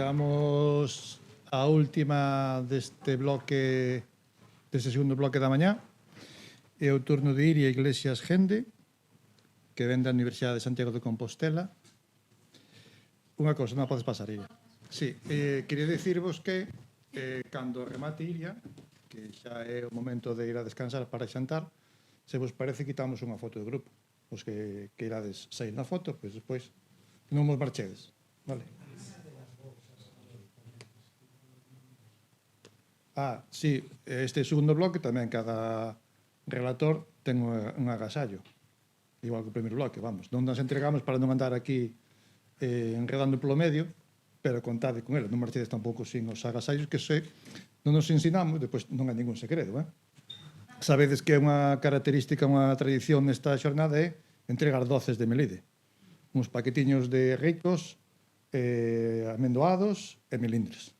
chegamos á última deste bloque, deste segundo bloque da mañá. É o turno de Iria Iglesias Gende, que ven da Universidade de Santiago de Compostela. Unha cousa, non podes pasar, Iria. Sí, quería dicirvos que cando remate Iria, que xa é o momento de ir a descansar para xantar, se vos parece, quitamos unha foto de grupo. Os que irades sair na foto, pois despois non vos marchedes, vale? Sí, este segundo bloque tamén cada relator ten un agasallo, igual que o primeiro bloque, vamos. Non nos entregamos para non andar aquí enredando polo medio, pero contade con ele, non marchedes tampouco sin os agasallos, que se non nos ensinamos, depois non hai ningún segredo, Sabedes que é unha característica, unha tradición nesta xornada é entregar doces de Melide. Uns paquetiños de ricos, amendoados e melindres.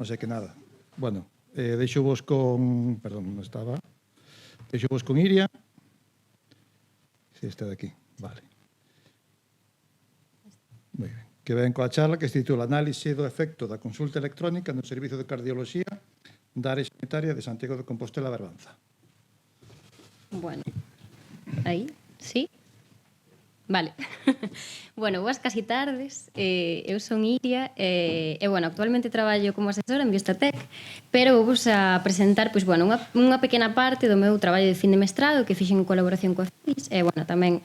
Non sei que nada. Bueno, deixo vos con... Perdón, non estaba. Deixo vos con Iria. Si, está de aquí. Vale. Moi ben. Que ven coa charla que se titula Análise do efecto da consulta electrónica no Servizo de Cardioloxía da área sanitaria de Santiago de Compostela e Barbanza. Bueno, aí, sí? Vale. Bueno, boas casi tardes. Eu son Iria e, bueno, actualmente traballo como asesora en Biostatec, pero vos a presentar, pois, bueno, unha pequena parte do meu traballo de fin de mestrado que fixen en colaboración coa FIS e, bueno, tamén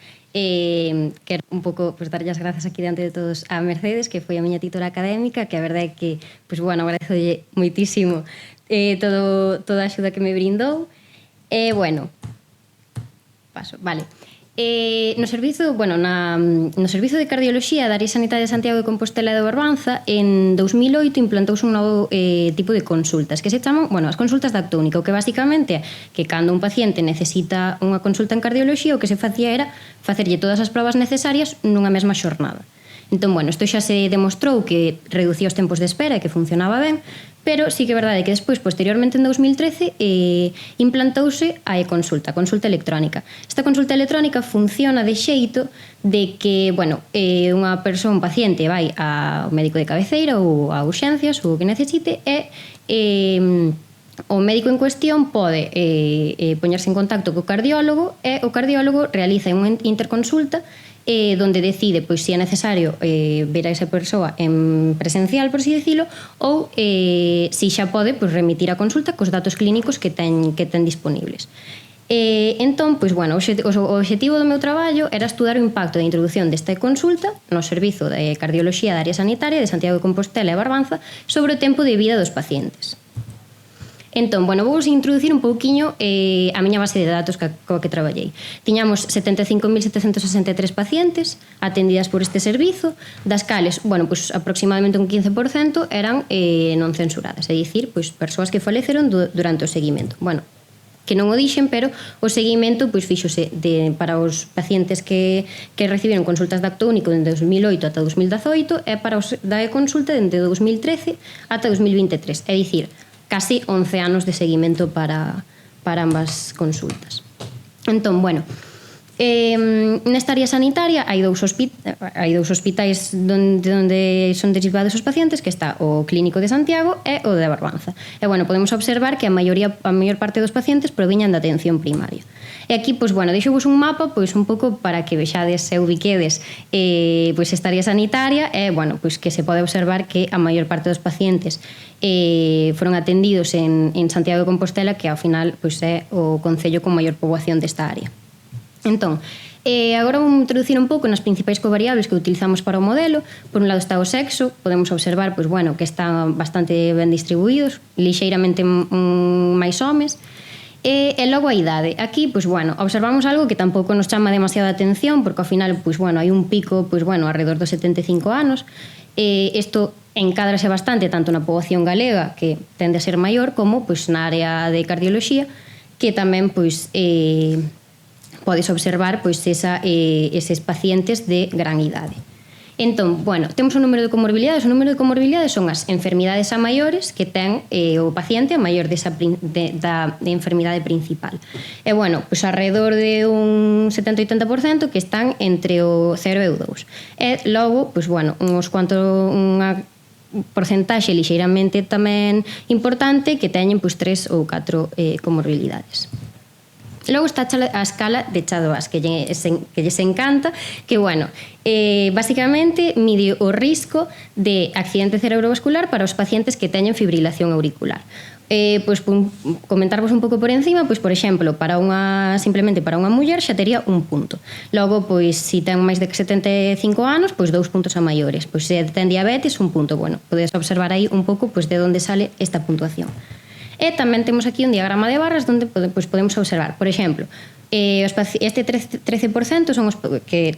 quero un pouco, pois, darlle as grazas aquí diante de todos a Mercedes, que foi a miña titora académica, que a verdade é que, pois, bueno, agradezolle moitísimo toda a axuda que me brindou. E, bueno, paso, vale. No servizo, bueno, no Servizo de Cardioloxía da área sanitaria de Santiago de Compostela e de Barbanza, en 2008 implantouse un novo tipo de consultas que se chaman, bueno, as consultas de acto único, que basicamente é que cando un paciente necesita unha consulta en cardioloxía, o que se facía era facerlle todas as probas necesarias nunha mesma xornada. Entón, bueno, isto xa se demostrou que reducía os tempos de espera e que funcionaba ben, pero sí que é verdade que despois, posteriormente en 2013, implantouse a e-consulta, a consulta electrónica. Esta consulta electrónica funciona de xeito de que, bueno, unha persoa, un paciente, vai ao médico de cabeceira ou a urxencias ou o que necesite e o médico en cuestión pode poñerse en contacto co cardiólogo e o cardiólogo realiza unha interconsulta donde decide pois se é necesario ver a esa persoa en presencial, por así dicilo, ou se xa pode pois remitir a consulta cos datos clínicos que ten disponibles. Entón, pois, bueno, o obxectivo do meu traballo era estudar o impacto da introducción desta consulta no Servizo de Cardioloxía da área sanitaria de Santiago de Compostela e Barbanza sobre o tempo de vida dos pacientes. Entón, bueno, vou introducir un pouquiño a miña base de datos coa que traballei. Tiñamos 75.763 pacientes atendidas por este servizo, das cales, bueno, pues aproximadamente un 15% eran non censuradas, é dicir, pues persoas que faleceron durante o seguimento. Bueno, que non o dixen, pero o seguimento pois fíxose para os pacientes que recibiron consultas de acto único dende 2008 ata 2018 e para os da e-consulta dende 2013 ata 2023, é dicir, casi 11 anos de seguimento para ambas consultas. Entón, bueno, nesta área sanitaria hai dous hospitais onde son derivados os pacientes, que está o Clínico de Santiago e o de Barbanza. E, bueno, podemos observar que a maior parte dos pacientes proviñan da atención primaria. E aquí, pois, bueno, deixo-vos un mapa, pois, un pouco para que vexades e ubiquedes pois, esta área sanitaria e, bueno, pois, que se pode observar que a maior parte dos pacientes foron atendidos en Santiago de Compostela, que ao final pois, é o concello con maior poboación desta área. Entón, agora vou introducir un pouco nas principais covariables que utilizamos para o modelo. Por un lado está o sexo, podemos observar pois, bueno, que están bastante ben distribuídos, lixeiramente máis homes. E logo a idade. Aquí, pois, bueno, observamos algo que tampouco nos chama demasiada atención, porque ao final, pois, bueno, hai un pico, pois, bueno, alrededor dos 75 anos. Isto encadrase bastante tanto na poboación galega, que tende a ser maior, como pois, na área de cardioloxía, que tamén pois, podes observar pois, eses pacientes de gran idade. Entón, bueno, temos un número de comorbilidades. O número de comorbilidades son as enfermidades a maiores que ten o paciente a maior da enfermidade principal. E, bueno, pois alrededor de un 70-80% que están entre o 0 e o 2. E logo, pois, bueno, unha porcentaxe lixeiramente tamén importante que teñen pois 3 ou 4 comorbilidades. Logo está a escala de Chadbois, que lles encanta, que, bueno, basicamente mide o risco de accidente cerebrovascular para os pacientes que teñen fibrilación auricular. Pois comentarvos un pouco por encima, pois por exemplo, simplemente para unha muller xa tería 1 punto. Logo, pois se ten máis de 75 anos, pois 2 puntos a maiores. Pois se ten diabetes, 1 punto. Bueno, podes observar aí un pouco pois de onde sale esta puntuación. E tamén temos aquí un diagrama de barras onde pois podemos observar, por exemplo, este 13% son os que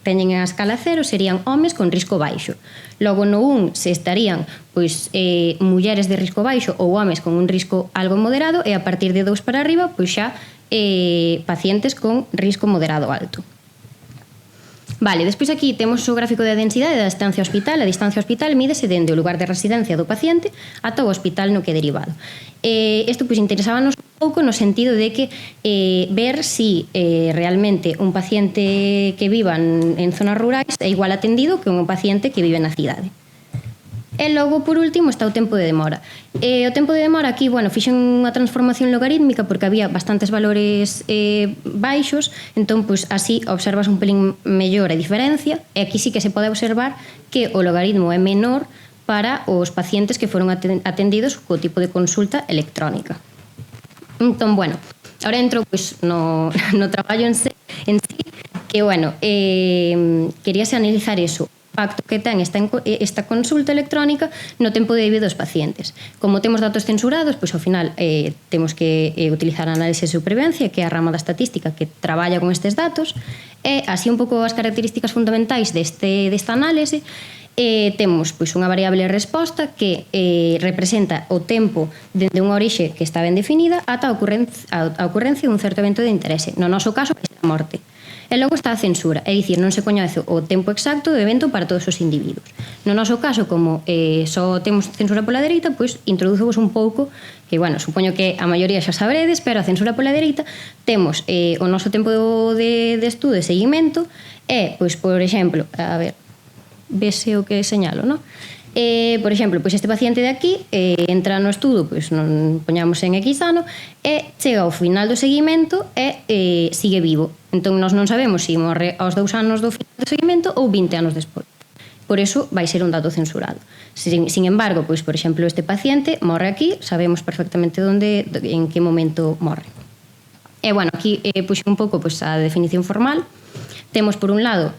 teñen a escala 0, serían homes con risco baixo. Logo no 1 se estarían pois mulleres de risco baixo ou homes con un risco algo moderado, e a partir de 2 para arriba pois xa pacientes con risco moderado alto. Vale, despois aquí temos o gráfico de densidade da distancia hospital. A distancia hospital mídese dende o lugar de residencia do paciente ata o hospital no que é derivado. Isto pois interesábanos un pouco no sentido de que ver si realmente un paciente que viva en zonas rurais é igual atendido que un paciente que vive na cidade. E logo, por último, está o tempo de demora. O tempo de demora aquí, bueno, fixen unha transformación logarítmica porque había bastantes valores baixos, entón, pois, así observas un pelín mellor a diferencia, e aquí sí que se pode observar que o logaritmo é menor para os pacientes que foron atendidos co tipo de consulta electrónica. Entón, bueno, ahora entro pois, no traballo en sí, que, bueno, queríase analizar eso, impacto que ten esta consulta electrónica no tempo de vida dos pacientes. Como temos datos censurados, pois ao final temos que utilizar a análise de supervivencia, que é a rama da estatística que traballa con estes datos, e así un pouco as características fundamentais desta análise. Temos pois unha variable resposta que representa o tempo dende unha orixe que está ben definida ata a ocurrencia dun certo evento de interese. No noso caso, a morte. E logo está a censura, é dicir, non se coñece o tempo exacto do evento para todos os individuos. No noso caso, como só temos censura pola dereita, pois introduzovos un pouco, que, bueno, supoño que a maioría xa sabredes, pero a censura pola dereita temos o noso tempo de estudo e seguimento, e, pois, por exemplo, a ver, vese o que señalo, non? Por exemplo, pois este paciente de aquí entra no estudo, pois non poñamos en X ano, e chega ao final do seguimento e sigue vivo. Entón, nós non sabemos se morre aos 2 anos do final do seguimento ou 20 anos despois. Por eso vai ser un dato censurado. Sin embargo, pois, por exemplo, este paciente morre aquí, sabemos perfectamente en que momento morre. E, bueno, aquí puxo un pouco pois, a definición formal. Temos, por un lado,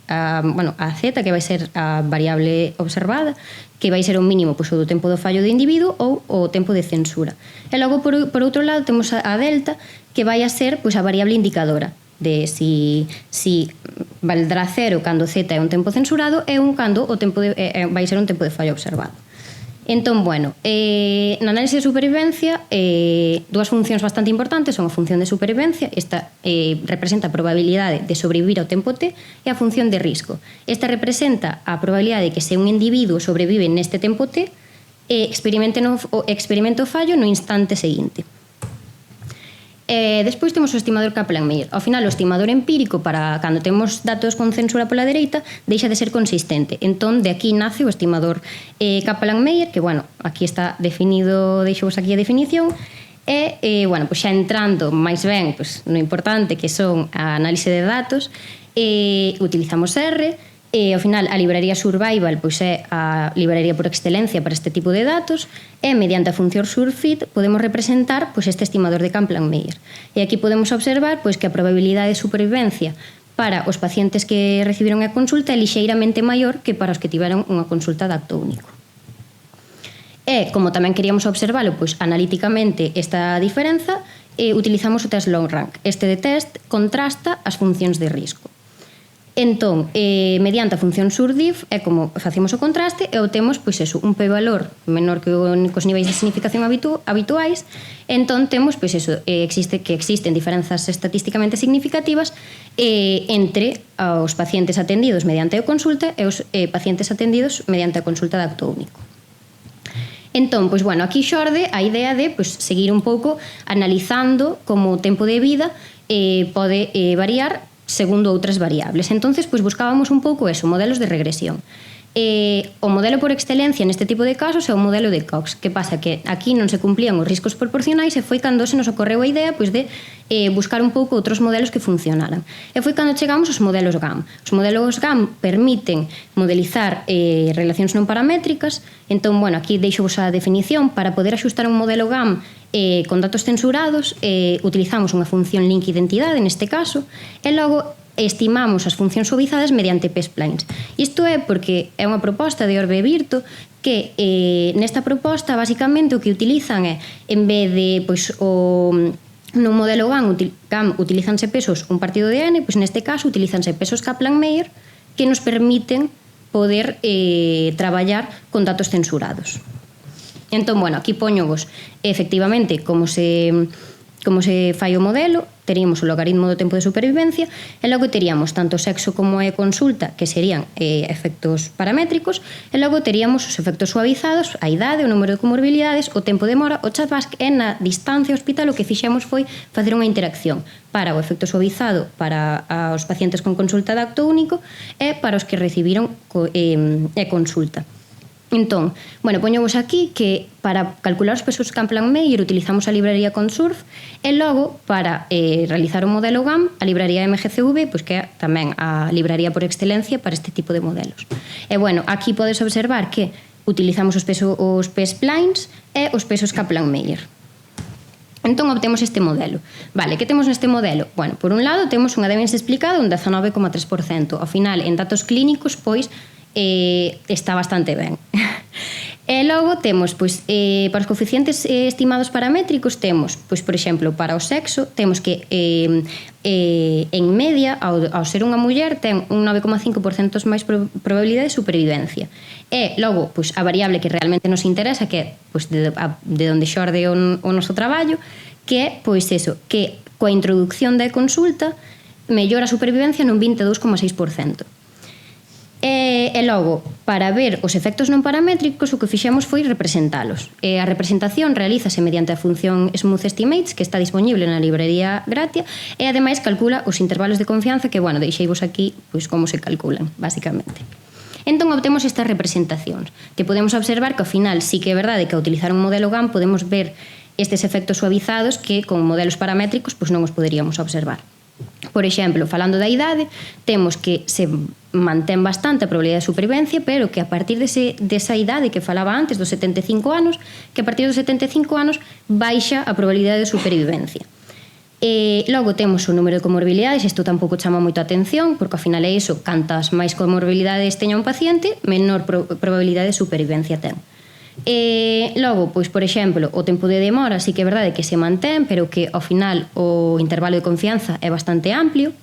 a Z, que vai ser a variable observada, que vai ser o mínimo pois, o do tempo do fallo do individuo ou o tempo de censura. E logo, por outro lado, temos a delta, que vai a ser pois, a variable indicadora de si valdrá 0 cando Z é un tempo censurado e cando o tempo vai ser un tempo de fallo observado. Entón, bueno, na análise de supervivencia, dúas funcións bastante importantes son a función de supervivencia, esta representa a probabilidade de sobrevivir ao tempo T, e a función de risco. Esta representa a probabilidade de que se un individuo sobrevive neste tempo T, experimenta o fallo no instante seguinte. Despois temos o estimador Kaplan-Meier. Ao final, o estimador empírico, para cando temos datos con censura pola dereita, deixa de ser consistente. Entón, de aquí nace o estimador Kaplan-Meier, que, bueno, aquí está definido, deixo-vos aquí a definición, e, bueno, pois xa entrando máis ben pois, no importante que son a análise de datos, utilizamos R, ao final a libraría Survival pois é a libraría por excelencia para este tipo de datos, e mediante a función surfit podemos representar pois este estimador de Kaplan-Meier. E aquí podemos observar pois que a probabilidade de supervivencia para os pacientes que recibiron a consulta é lixeiramente maior que para os que tiveron unha consulta de acto único. E, como tamén queríamos observalo pois analíticamente esta diferenza, utilizamos o test long rank. Este de test contrasta as funcións de risco. Entón, mediante a función surdiff é como facemos o contraste e obtemos pois eso, un p-valor menor que os niveis de significación habituais. Entón temos pois eso, existen diferenzas estatísticamente significativas entre os pacientes atendidos mediante a consulta e os pacientes atendidos mediante a consulta de acto único. Entón, pois, bueno, aquí xorde a idea de pois, seguir un pouco analizando como o tempo de vida pode variar segundo outras variables. Entonces, pois buscábamos un pouco eso, modelos de regresión. O modelo por excelencia neste tipo de casos é o modelo de Cox. Que pasa? Que aquí non se cumplían os riscos proporcionais e foi cando se nos ocorreu a idea pois, de buscar un pouco outros modelos que funcionaran. E foi cando chegamos aos modelos GAM. Os modelos GAM permiten modelizar relacións non paramétricas. Entón, bueno, aquí deixo-vos a definición. Para poder axustar un modelo GAM con datos censurados, utilizamos unha función link identidade, neste caso, e logo estimamos as funcións suavizadas mediante p-splines. Isto é porque é unha proposta de Orbe Virto que nesta proposta basicamente o que utilizan é, en vez de pois, no modelo GAM utilizanse pesos un partido de n, pois neste caso utilizanse pesos Kaplan-Meier que nos permiten poder traballar con datos censurados. Entón, bueno, aquí poñovos efectivamente como se fai o modelo, teríamos o logaritmo do tempo de supervivencia e logo teríamos tanto sexo como consulta, que serían efectos paramétricos, e logo teríamos os efectos suavizados, a idade, o número de comorbilidades, o tempo de mora, o chatbask, e na distancia hospital o que fixemos foi facer unha interacción para o efecto suavizado para os pacientes con consulta de acto único e para os que recibiron consulta. Entón, bueno, poñovos aquí que para calcular os pesos Kaplan-Meier utilizamos a libraría Consurf e logo para realizar o modelo GAM a libraría MGCV, pois que é tamén a libraría por excelencia para este tipo de modelos. E bueno, aquí podes observar que utilizamos os p-splines e os pesos Kaplan-Meier. Entón obtemos este modelo. Vale, que temos neste modelo? Bueno, por un lado temos unha evidencia explicada un 19,3%. Ao final, en datos clínicos, pois, está bastante ben. E logo temos, pois, para os coeficientes estimados paramétricos temos, pois, por exemplo, para o sexo temos que en media, ao ser unha muller, ten un 9,5% máis probabilidade de supervivencia. E logo, pois, a variable que realmente nos interesa, que é pois, de onde xorde o noso traballo, que é, pois, eso, que coa introducción da consulta mellora a supervivencia nun 22,6%. E logo, para ver os efectos non paramétricos, o que fixemos foi representalos. A representación realízase mediante a función Smooth Estimates, que está disponible na librería Gratia, e ademais calcula os intervalos de confianza, que, bueno, deixeivos aquí pois, como se calculan, basicamente. Entón, obtemos estas representacións, que podemos observar que, ao final, sí que é verdade que ao utilizar un modelo GAM podemos ver estes efectos suavizados que con modelos paramétricos pois, non os poderíamos observar. Por exemplo, falando da idade, temos que se mantén bastante a probabilidade de supervivencia, pero que a partir desa idade que falaba antes, dos 75 anos, que a partir dos 75 anos baixa a probabilidade de supervivencia. E logo temos o número de comorbilidades, isto tampouco chama moito a atención, porque ao final é iso, cantas máis comorbilidades teña un paciente, menor probabilidade de supervivencia ten. E logo, pois, por exemplo, o tempo de demora sí que é verdade que se mantén, pero que ao final o intervalo de confianza é bastante amplio.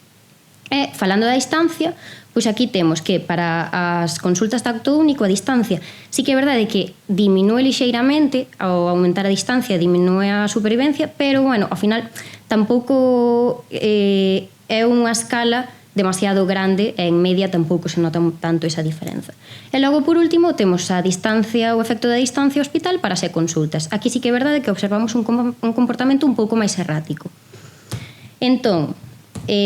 E falando da distancia, pois aquí temos que para as consultas de acto único a distancia sí que é verdade que diminúe lixeiramente, ao aumentar a distancia diminúe a supervivencia, pero bueno, ao final tampouco é unha escala demasiado grande e en media tampouco se nota tanto esa diferenza. E logo, por último, temos a distancia, o efecto da distancia hospital para as consultas. Aquí sí que é verdade que observamos un comportamento un pouco máis errático. Entón,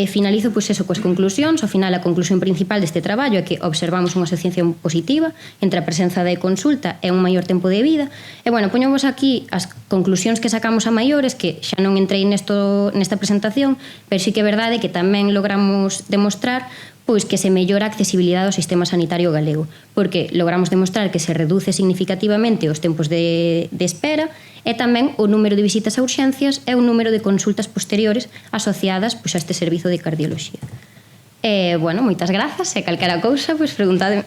finalizo pois eso coas conclusións. Ao final, a conclusión principal deste traballo é que observamos unha asociación positiva entre a presenza da consulta e un maior tempo de vida. E, bueno, poñovos aquí as conclusións que sacamos a maiores, que xa non entrei nesta presentación, pero sí que é verdade que tamén logramos demostrar pois que se mellora a accesibilidade ao sistema sanitario galego, porque logramos demostrar que se reduce significativamente os tempos de espera e tamén o número de visitas a urxencias e o número de consultas posteriores asociadas pois, a este servizo de cardioloxía. E, bueno, moitas grazas, e calquera cousa, pois preguntademe.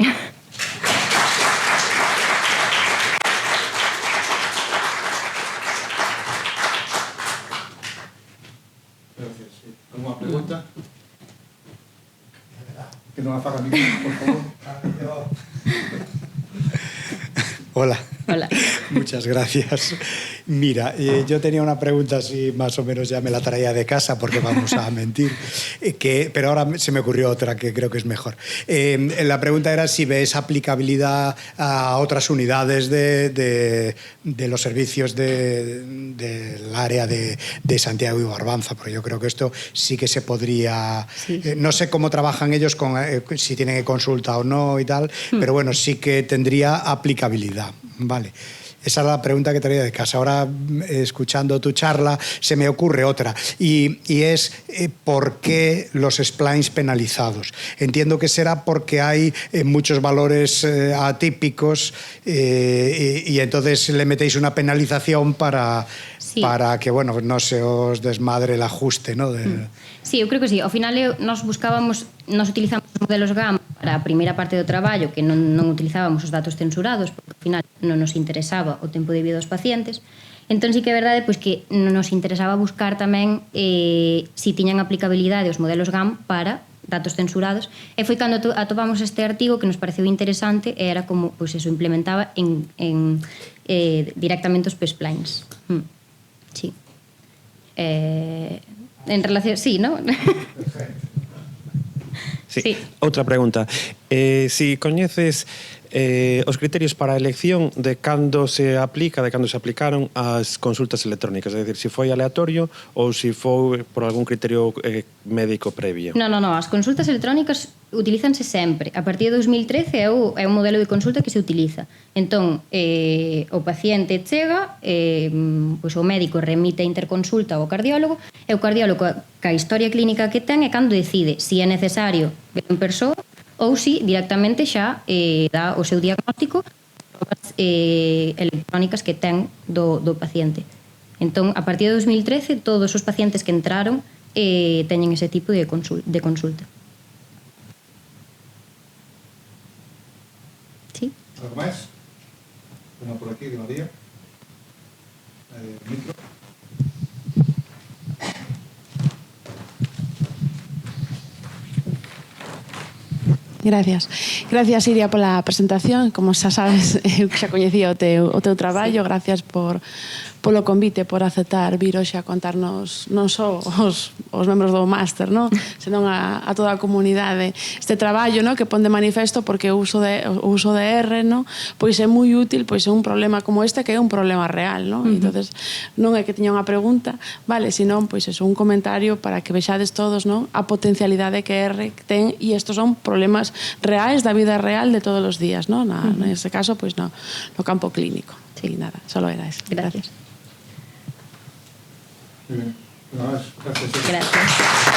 Gracias. ¿Alguna pregunta? Que non afaga a micro, por favor. Hola. Hola. Muchas gracias. Mira, yo tenía una pregunta así, más o menos ya me la traía de casa porque vamos a mentir, pero ahora se me ocurrió otra que creo que es mejor. La pregunta era si ves aplicabilidad a otras unidades de los servicios del área de Santiago y Barbanza, porque yo creo que esto sí que se podría... Sí. No sé cómo trabajan ellos, si tienen consulta o no y tal, pero bueno, sí que tendría aplicabilidad. Vale. Esa es la pregunta que traía de casa. Ahora, escuchando tu charla, se me ocurre otra. Y es ¿por qué los splines penalizados? Entiendo que será porque hay muchos valores atípicos y entonces le metéis una penalización para que, bueno, no se os desmadre el ajuste, ¿no? Sí, eu creo que sí. Ao final nós utilizamos os modelos GAM para a primeira parte do traballo, que non utilizábamos os datos censurados, porque ao final non nos interesaba o tempo de vida dos pacientes. Entón sí que é verdade pois, que nos interesaba buscar tamén si tiñan aplicabilidade os modelos GAM para datos censurados, e foi cando atopamos este artigo que nos pareceu interesante e era como pois, eso implementaba directamente os splines. Sí. En relación... Sí, ¿no? Sí. Sí. Outra pregunta. Si coñeces os criterios para a elección de cando se aplicaron as consultas electrónicas, é dicir, se foi aleatorio ou se foi por algún criterio médico previo. No, as consultas electrónicas utilízanse sempre. A partir de 2013 é un modelo de consulta que se utiliza. Entón, o paciente chega, pois o médico remite a interconsulta ao cardiólogo, e o cardiólogo, ca historia clínica que ten, é cando decide se é necesario ver en persoa ou si directamente xa dá o seu diagnóstico as electrónicas que ten do paciente. Entón, a partir de 2013, todos os pacientes que entraron teñen ese tipo de consulta. Sí? Algo máis? Bueno, por aquí, de María. Micro. Gracias, Iria, pola presentación. Como xa sabes, eu xa coñecía o teu traballo. Gracias polo convite, por aceptar vir hoxe a contarnos non só os membros do máster, no? Senón a toda a comunidade este traballo, no? Que pon de manifesto porque o uso de R, no? Pois é moi útil, pois é un problema como este que é un problema real, no? Entonces non é que teña unha pregunta, vale, senón pois é un comentario para que vexades todos, no? A potencialidade que R ten, e estos son problemas reais da vida real de todos os días, no? Neste caso, pois no campo clínico. Sí, nada, solo era eso. Gracias. Gracias. Gracias.